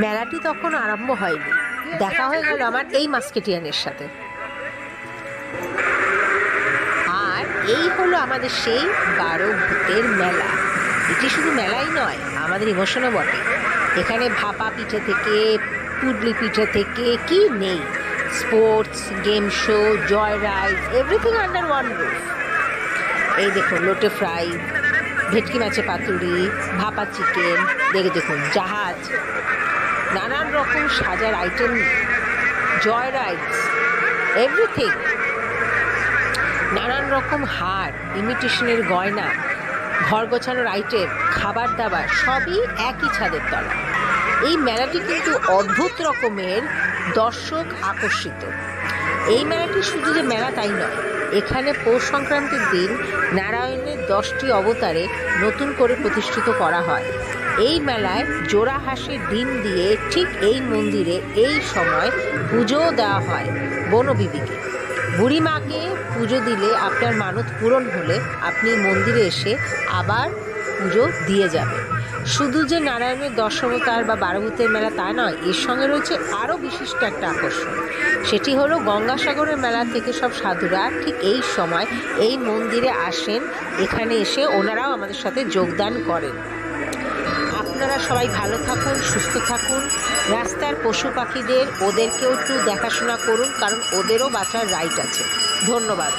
মেলাটি তখন আরম্ভ হয়নি, দেখা হয়ে গেল আমার এই মাস্কেটিয়ানের সাথে। আর এই হলো আমাদের সেই 12 ভূতের মেলা। এটি শুধু মেলাই নয়, আমাদের ইমোশনও বটে। এখানে ভাপা পিঠে থেকে পুডলি পিঠে থেকে কি নেই, sports, game show, joy ride, everything under one roof. এই দেখুন লোটে ফ্রাই, ভেটকি মাছের পাতুরি, ভাপা চিকেন, দেখুন জাহাজ, নানান রকম সাজার আইটেম, জয় রাইডস, এভরিথিং, নানান রকম হার, ইমিটেশনের গয়না, ঘর গোছানোর আইটেম, খাবার দাবার, সবই একই ছাদের তলা। এই মেলাটি কিন্তু অদ্ভুত রকমের দর্শক আকর্ষিত। এই মেলাটি শুধু যে মেলা তাই নয়, এখানে পৌষ সংক্রান্তির দিন নারায়ণের 10টি অবতারে নতুন করে প্রতিষ্ঠিত করা হয়। এই মেলায় জোড়া হাঁসের ডিম দিয়ে ঠিক এই মন্দিরে এই সময় পুজোও দেওয়া হয় বনবিবিকে। বুড়ি মাকে পুজো দিলে আপনার মানত পূরণ হলে আপনি মন্দিরে এসে আবার পুজো দিয়ে যাবেন। শুধু যে নারায়ণের 10 অবতার বা 12 ভূতের মেলা তা নয়, এর সঙ্গে রয়েছে আরও বিশিষ্ট একটা আকর্ষণ। সেটি হলো গঙ্গাসাগরের মেলা থেকে সব সাধুরা ঠিক এই সময় এই মন্দিরে আসেন। এখানে এসে ওনারাও আমাদের সাথে যোগদান করেন। আপনারা সবাই ভালো থাকুন, সুস্থ থাকুন। রাস্তার পশু পাখিদের ওদেরকেও একটু দেখাশোনা করুন, কারণ ওদেরও বাঁচার রাইট আছে। ধন্যবাদ।